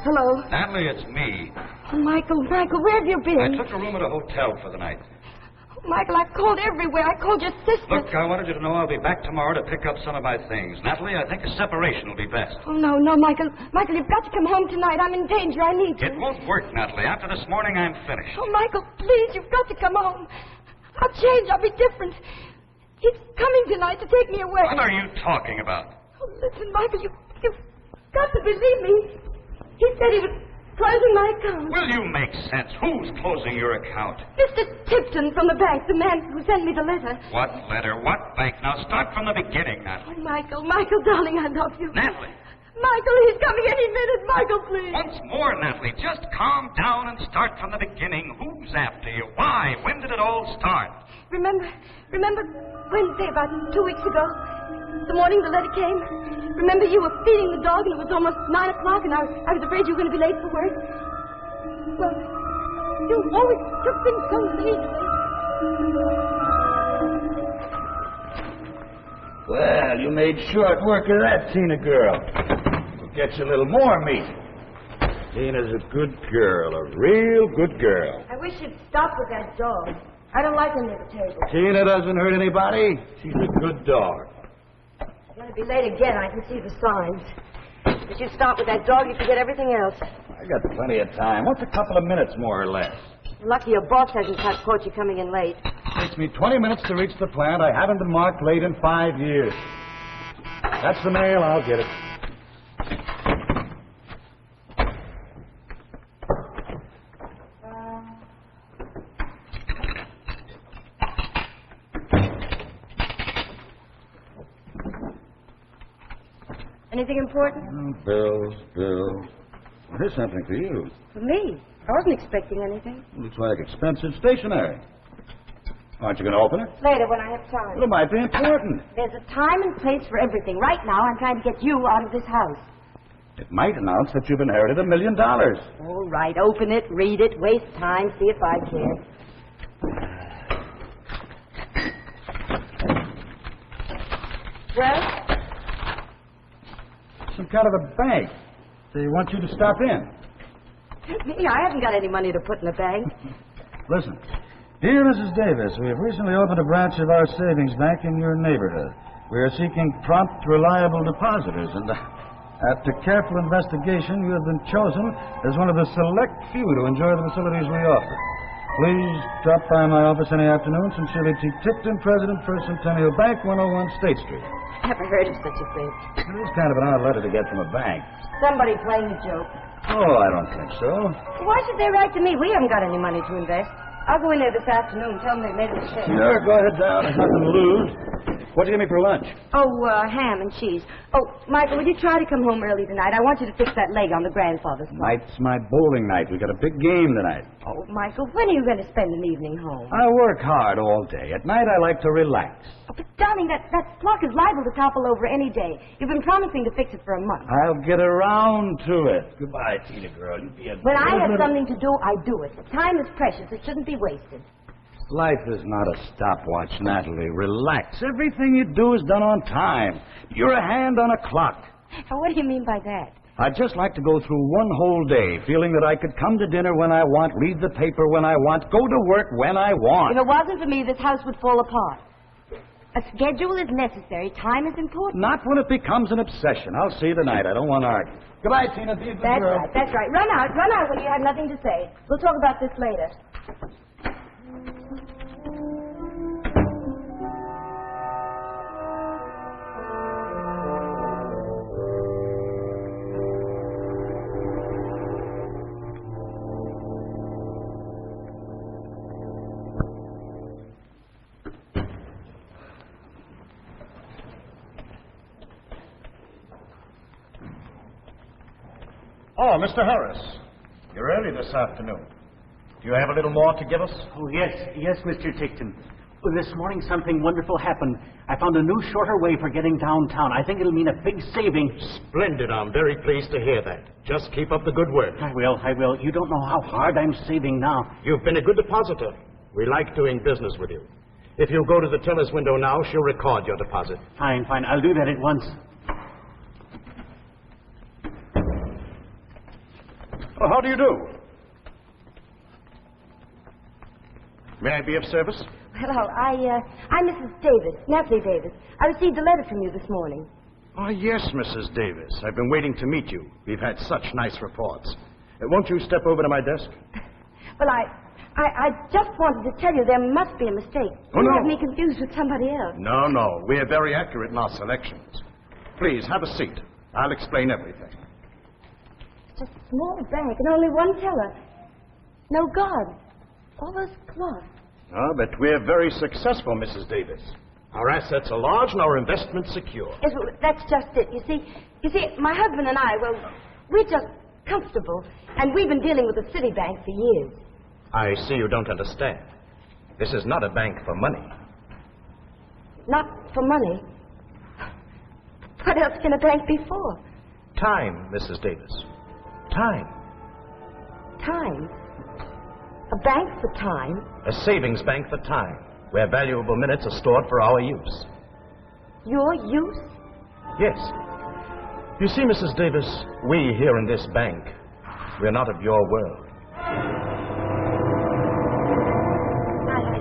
Hello. Natalie, it's me. Oh, Michael, where have you been? I took a room at a hotel for the night. Oh, Michael, I called everywhere. I called your sister. Look, I wanted you to know I'll be back tomorrow to pick up some of my things. Natalie, I think a separation will be best. Oh, no, Michael. Michael, you've got to come home tonight. I'm in danger. I need you. It won't work, Natalie. After this morning, I'm finished. Oh, Michael, please, you've got to come home. I'll change. I'll be different. He's coming tonight to take me away. What are you talking about? Oh, listen, Michael, you've got to believe me. He said he was closing my account. Will you make sense? Who's closing your account? Mr. Tipton from the bank, the man who sent me the letter. What letter? What bank? Now start from the beginning, Natalie. Oh, Michael, darling, I love you. Natalie. Michael, he's coming any minute. Michael, please. Once more, Natalie, just calm down and start from the beginning. Who's after you? Why? When did it all start? Remember Wednesday, about 2 weeks ago? The morning the letter came? Remember you were feeding the dog and it was almost 9 o'clock and I was afraid you were going to be late for work? Well, you always took things so late. Well, you made short work of that, Tina girl. We'll get you a little more meat. Tina's a good girl, a real good girl. I wish you'd stop with that dog. I don't like her near the table. Tina doesn't hurt anybody. She's a good dog. You're going to be late again. I can see the signs. If you stop with that dog, you forget everything else. I got plenty of time. What's a couple of minutes, more or less? You're lucky your boss hasn't caught you coming in late. Takes me 20 minutes to reach the plant. I haven't been marked late in 5 years. That's the mail. I'll get it. Anything important? Bills. Here's something for you. For me? I wasn't expecting anything. Looks like expensive stationery. Aren't you going to open it? Later, when I have time. Well, it might be important. There's a time and place for everything. Right now, I'm trying to get you out of this house. It might announce that you've inherited $1 million. All right, open it, read it, waste time, see if I care. Well? Some kind of a bank. They want you to stop in. Me, I haven't got any money to put in the bank. Listen. Dear Mrs. Davis, we have recently opened a branch of our savings bank in your neighborhood. We are seeking prompt, reliable depositors, and after careful investigation, you have been chosen as one of the select few to enjoy the facilities we offer. Please drop by my office any afternoon. Sincerely, T. Tipton, President, First Centennial Bank, 101 State Street. Never heard of such a thing. It is kind of an odd letter to get from a bank. Somebody playing a joke. Oh, I don't think so. Why should they write to me? We haven't got any money to invest. I'll go in there this afternoon and tell them they made a mistake. Sure, go ahead down. There's nothing to lose. What'd you give me for lunch? Oh, ham and cheese. Oh, Michael, will you try to come home early tonight? I want you to fix that leg on the grandfather's clock. Tonight's my bowling night. We got a big game tonight. Oh, Michael, when are you going to spend an evening home? I work hard all day. At night, I like to relax. Oh, but, darling, that clock is liable to topple over any day. You've been promising to fix it for a month. I'll get around to it. Goodbye, Tina girl. You be a When I have something to do, I do it. Time is precious. It shouldn't be wasted. Life is not a stopwatch, Natalie. Relax. Everything you do is done on time. You're a hand on a clock. Now, what do you mean by that? I'd just like to go through one whole day feeling that I could come to dinner when I want, read the paper when I want, go to work when I want. If it wasn't for me, this house would fall apart. A schedule is necessary. Time is important. Not when it becomes an obsession. I'll see you tonight. I don't want to argue. Goodbye, Tina. Be a good girl. That's right. Run out when you have nothing to say. We'll talk about this later. Oh, Mr. Harris. You're early this afternoon. Do you have a little more to give us? Oh, yes, Mr. Tipton. Well, this morning something wonderful happened. I found a new, shorter way for getting downtown. I think it'll mean a big saving. Splendid. I'm very pleased to hear that. Just keep up the good work. I will. You don't know how hard I'm saving now. You've been a good depositor. We like doing business with you. If you'll go to the teller's window now, she'll record your deposit. Fine. I'll do that at once. Oh, how do you do? May I be of service? Hello, I'm Mrs. Davis, Natalie Davis. I received a letter from you this morning. Oh, yes, Mrs. Davis. I've been waiting to meet you. We've had such nice reports. Won't you step over to my desk? Well, I just wanted to tell you there must be a mistake. Oh, You no. have me confused with somebody else. No. We're very accurate in our selections. Please, have a seat. I'll explain everything. It's just a small bank and only one teller. No guard. All those cloths. Ah, but we're very successful, Mrs. Davis. Our assets are large and our investments secure. Yes, well, that's just it. You see, my husband and I, well, we're just comfortable, and we've been dealing with the Citibank for years. I see you don't understand. This is not a bank for money. Not for money. What else can a bank be for? Time, Mrs. Davis. Time. Time. A bank for time. A savings bank for time, where valuable minutes are stored for our use. Your use? Yes. You see, Mrs. Davis, we here in this bank, we're not of your world.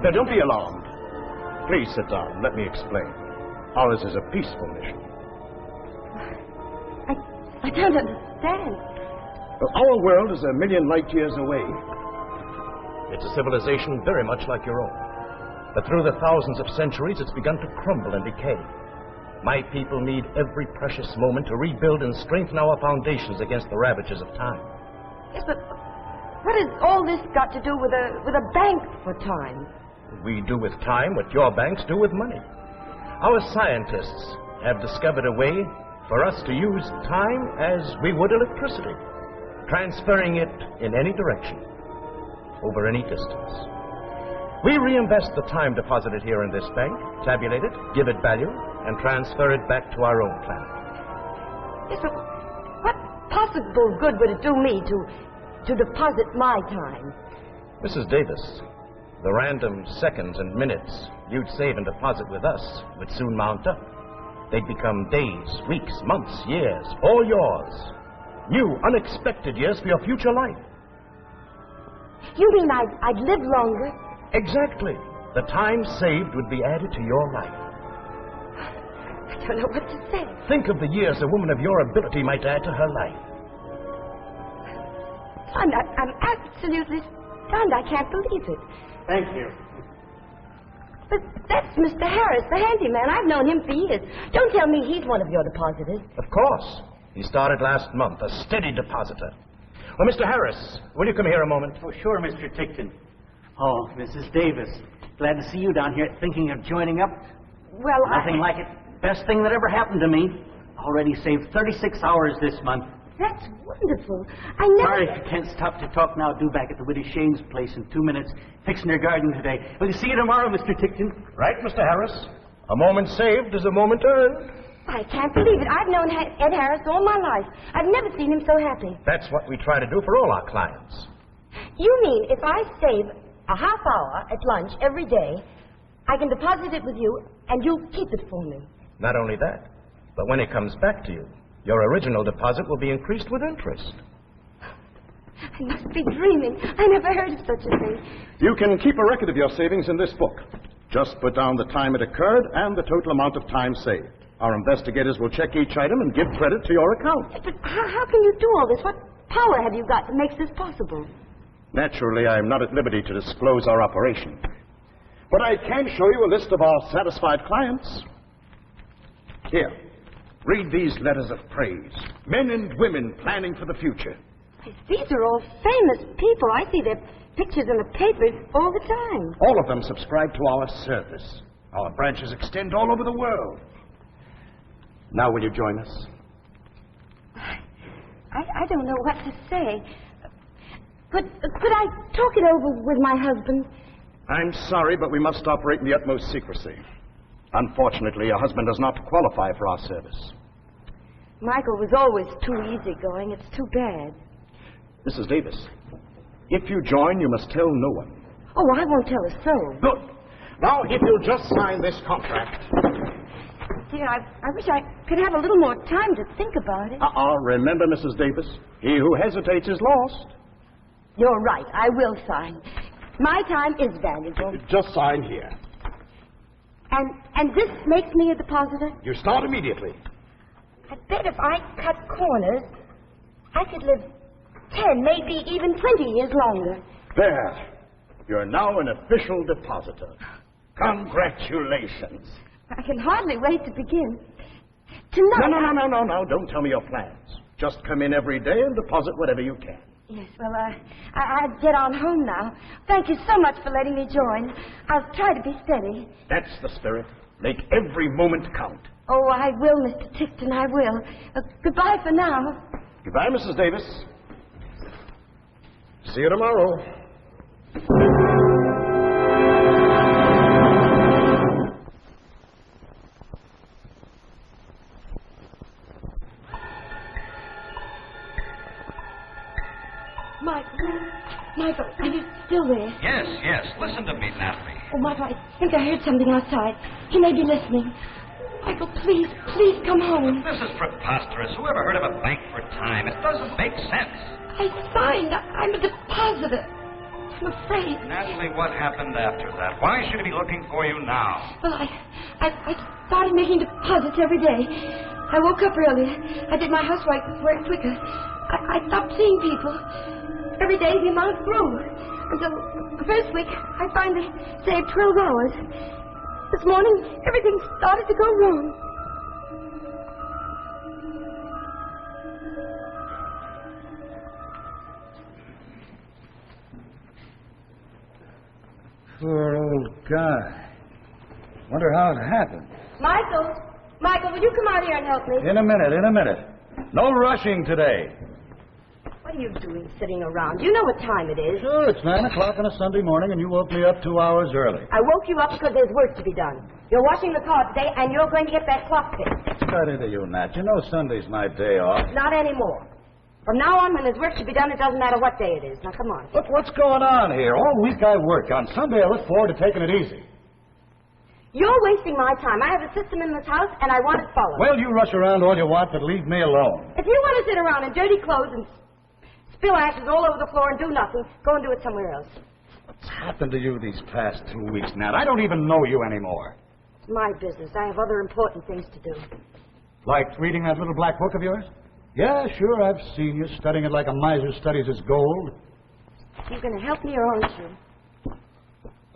Now, don't be alarmed. Please sit down. Let me explain. Ours is a peaceful mission. I don't understand. Our world is 1,000,000 light years away. It's a civilization very much like your own. But through the thousands of centuries, it's begun to crumble and decay. My people need every precious moment to rebuild and strengthen our foundations against the ravages of time. Yes, but what has all this got to do with a bank for time? We do with time what your banks do with money. Our scientists have discovered a way for us to use time as we would electricity, transferring it in any direction, over any distance. We reinvest the time deposited here in this bank, tabulate it, give it value, and transfer it back to our own planet. Yes, but what possible good would it do me to deposit my time? Mrs. Davis, the random seconds and minutes you'd save and deposit with us would soon mount up. They'd become days, weeks, months, years, all yours. New, unexpected years for your future life. You mean I'd live longer? Exactly. The time saved would be added to your life. I don't know what to say. Think of the years a woman of your ability might add to her life. I'm absolutely stunned. I can't believe it. Thank you. But that's Mr. Harris, the handyman. I've known him for years. Don't tell me he's one of your depositors. Of course. He started last month, a steady depositor. Well, Mr. Harris, will you come here a moment? Oh, sure, Mr. Tickton. Oh, Mrs. Davis. Glad to see you down here thinking of joining up. Well, Nothing like it. Best thing that ever happened to me. Already saved 36 hours this month. That's wonderful. I never... Sorry if you can't stop to talk now. Due back at the Widow Shane's place in 2 minutes. Fixing their garden today. We'll see you tomorrow, Mr. Tickton. Right, Mr. Harris? A moment saved is a moment earned. I can't believe it. I've known Ed Harris all my life. I've never seen him so happy. That's what we try to do for all our clients. You mean if I save a half hour at lunch every day, I can deposit it with you and you'll keep it for me? Not only that, but when it comes back to you, your original deposit will be increased with interest. I must be dreaming. I never heard of such a thing. You can keep a record of your savings in this book. Just put down the time it occurred and the total amount of time saved. Our investigators will check each item and give credit to your account. But how can you do all this? What power have you got that makes this possible? Naturally, I am not at liberty to disclose our operation. But I can show you a list of our satisfied clients. Here, read these letters of praise. Men and women planning for the future. These are all famous people. I see their pictures in the papers all the time. All of them subscribe to our service. Our branches extend all over the world. Now will you join us? I don't know what to say. But could I talk it over with my husband? I'm sorry, but we must operate in the utmost secrecy. Unfortunately, your husband does not qualify for our service. Michael was always too easygoing. It's too bad. Mrs. Davis, if you join, you must tell no one. Oh, I won't tell a soul. Good. Now, if you'll just sign this contract. Dear, I wish I could have a little more time to think about it. Remember, Mrs. Davis, he who hesitates is lost. You're right. I will sign. My time is valuable. Just sign here. And this makes me a depositor? You start immediately. I bet if I cut corners, I could live 10, maybe even 20 years longer. There. You're now an official depositor. Congratulations. I can hardly wait to begin. Tonight... No. Don't tell me your plans. Just come in every day and deposit whatever you can. Yes, well, I'd get on home now. Thank you so much for letting me join. I'll try to be steady. That's the spirit. Make every moment count. Oh, I will, Mr. Tickton, I will. Goodbye for now. Goodbye, Mrs. Davis. See you tomorrow. Michael, are you still there? Yes. Listen to me, Natalie. Oh, Michael, I think I heard something outside. He may be listening. Michael, please come home. This is preposterous. Whoever heard of a bank for time? It doesn't make sense. I signed. I'm a depositor. I'm afraid. Natalie, what happened after that? Why should he be looking for you now? Well, I started making deposits every day. I woke up early. I did my housework quicker. I stopped seeing people. Every day the amount grew. Until the first week, I finally saved 12 hours. This morning, everything started to go wrong. Poor old guy. Wonder how it happened. Michael, will you come out here and help me? In a minute. No rushing today. What are you doing sitting around? You know what time it is. Sure, it's 9 o'clock on a Sunday morning, and you woke me up 2 hours early. I woke you up because there's work to be done. You're washing the car today, and you're going to get that clock fixed. Cut into you, Nat. You know Sunday's my day off. Not anymore. From now on, when there's work to be done, it doesn't matter what day it is. Now, come on. Look, what's going on here? All week I work. On Sunday I look forward to taking it easy. You're wasting my time. I have a system in this house, and I want it followed. Well, you rush around all you want, but leave me alone. If you want to sit around in dirty clothes and spill ashes all over the floor and do nothing, go and do it somewhere else. What's happened to you these past 2 weeks, Nat? I don't even know you anymore. It's my business. I have other important things to do. Like reading that little black book of yours? Yeah, sure, I've seen you studying it like a miser studies his gold. You're going to help me or aren't you?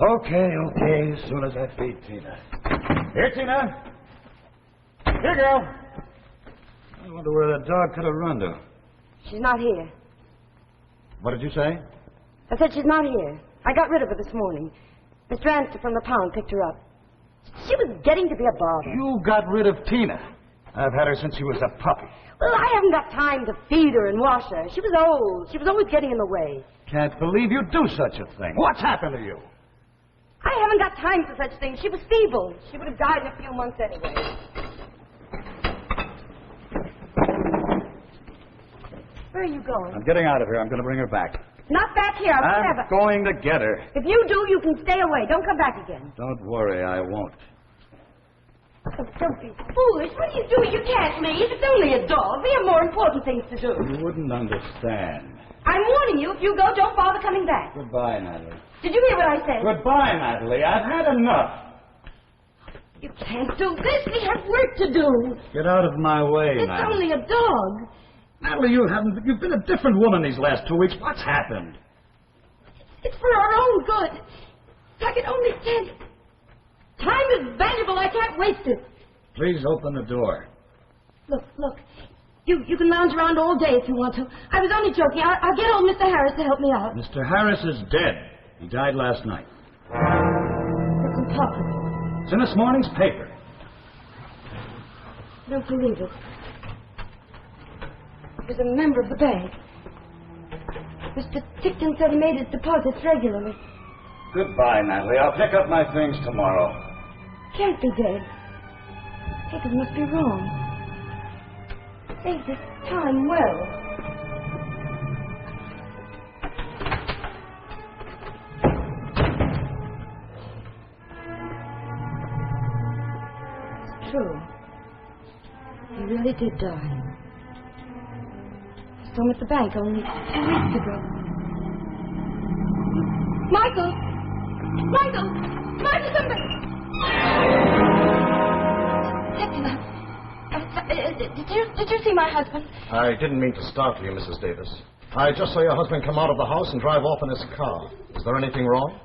Okay, as soon as I feed Tina. Here, Tina. Here, girl. I wonder where that dog could have run to. She's not here. What did you say? I said she's not here. I got rid of her this morning. Mr. Anster from the pound picked her up. She was getting to be a bother. You got rid of Tina. I've had her since she was a puppy. Well, I haven't got time to feed her and wash her. She was old. She was always getting in the way. Can't believe you'd do such a thing. What's happened to you? I haven't got time for such things. She was feeble. She would have died in a few months anyway. Where are you going? I'm getting out of here. I'm going to bring her back. Not back here. I'll never. I'm going to get her. If you do, you can stay away. Don't come back again. Don't worry, I won't. Oh, don't be foolish. What are you doing? You can't leave. It's only a dog. We have more important things to do. You wouldn't understand. I'm warning you. If you go, don't bother coming back. Goodbye, Natalie. Did you hear what I said? Goodbye, Natalie. I've had enough. You can't do this. We have work to do. Get out of my way, It's Natalie. only a dog. Natalie, you've been a different woman these last 2 weeks. What's happened? It's for our own good. If I could only stand. Time is valuable. I can't waste it. Please open the door. Look. You can lounge around all day if you want to. I was only joking. I'll get old Mr. Harris to help me out. Mr. Harris is dead. He died last night. That's impossible. It's in this morning's paper. I don't believe it. He was a member of the bank. Mr. Tickton said he made his deposits regularly. Goodbye, Natalie. I'll pick up my things tomorrow. Can't be dead. Papers must be wrong. Saved his time well. It's true. He really did die. I saw him at the bank only 2 weeks ago. Michael! Michael! Michael, somebody! Did you see my husband? I didn't mean to startle you, Mrs. Davis. I just saw your husband come out of the house and drive off in his car. Is there anything wrong?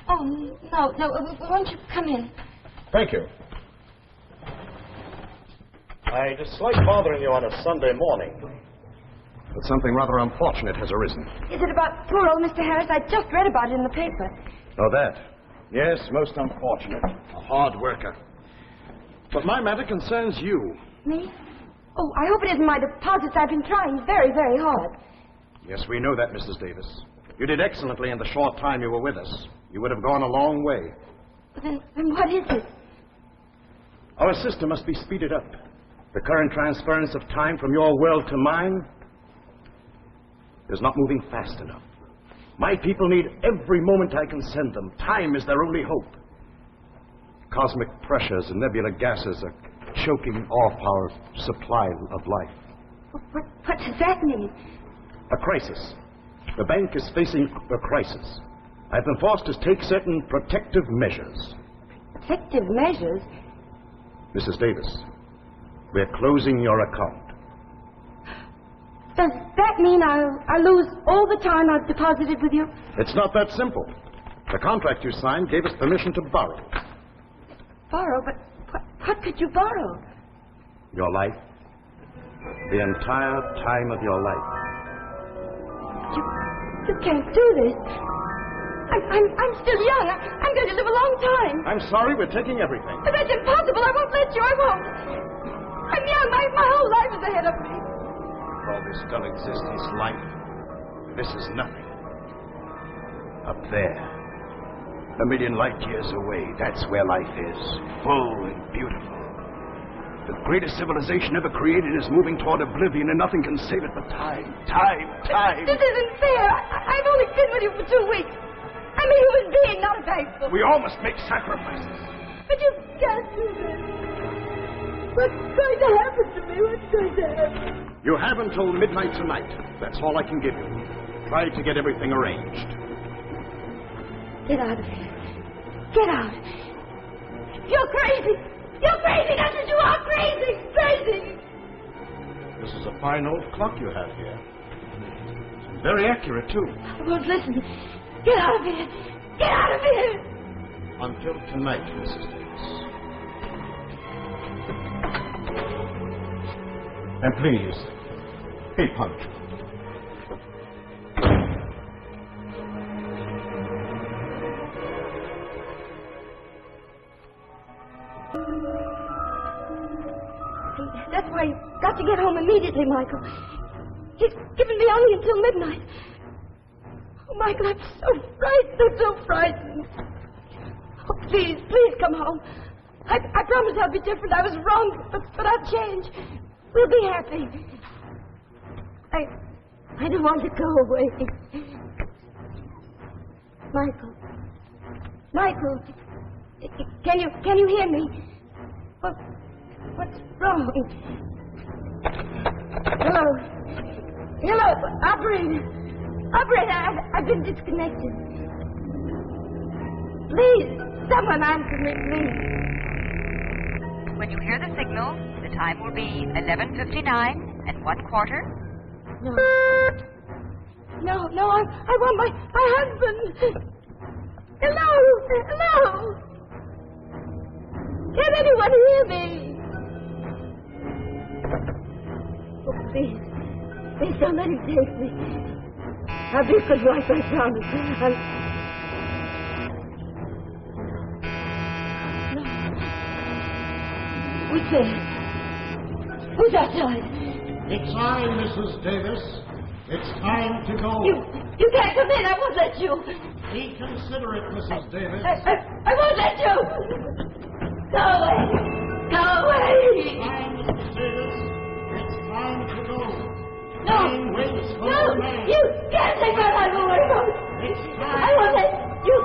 Oh, no. Won't you come in? Thank you. I dislike bothering you on a Sunday morning, but something rather unfortunate has arisen. Is it about poor old Mr. Harris? I just read about it in the paper. Oh, that? Yes, most unfortunate. A hard worker. But my matter concerns you. Me? Oh, I hope it isn't my deposits. I've been trying very, very hard. Yes, we know that, Mrs. Davis. You did excellently in the short time you were with us. You would have gone a long way. Then what is it? Our system must be speeded up. The current transference of time from your world to mine is not moving fast enough. My people need every moment I can send them. Time is their only hope. Cosmic pressures and nebula gases are choking off our supply of life. What does that mean? A crisis. The bank is facing a crisis. I've been forced to take certain protective measures. Protective measures? Mrs. Davis, we're closing your account. Does that mean I'll lose all the time I've deposited with you? It's not that simple. The contract you signed gave us permission to borrow. Borrow? But what could you borrow? Your life. The entire time of your life. You can't do this. I'm still young. I'm going to live a long time. I'm sorry, we're taking everything. But that's impossible. I won't let you. I won't. I'm young. My whole life is ahead of me. All this dull existence, life. This is nothing. Up there, 1,000,000 light years away, that's where life is. Full and beautiful. The greatest civilization ever created is moving toward oblivion, and nothing can save it but time. Time. This isn't fair. I've only been with you for 2 weeks. I'm a human being, not a bank. We all must make sacrifices. But you can't do this. What's going to happen to me? What's going to happen? You have until midnight tonight. That's all I can give you. Try to get everything arranged. Get out of here. Get out. You're crazy. You're crazy. That's what you are. Crazy. This is a fine old clock you have here. Very accurate, too. I won't listen. Get out of here. Get out of here. Until tonight, Mrs. Davis. And please, be punctual. That's why you've got to get home immediately, Michael. He's given me only until midnight. Oh, Michael, I'm so frightened. Oh, please come home. I promise I'll be different. I was wrong, but I'll change. We'll be happy. I don't want to go away. Michael, can you hear me? What's wrong? Hello, operator, I've been disconnected. Please, someone answer me, please. When you hear the signal, the time will be 11:59 and 1/4. No, I want my husband. Hello. Can anyone hear me? Oh, please don't let him take me. I'll be a good wife, I promise. No. Who's outside? It's time, Mrs. Davis. It's time to go. You can't come in. I won't let you. Be considerate, Mrs. Davis. I won't let you. Go away. It's time, Mrs. Davis. It's time to go. No. Time waits for no man. You can't take my life away from me. It's time. I won't let you.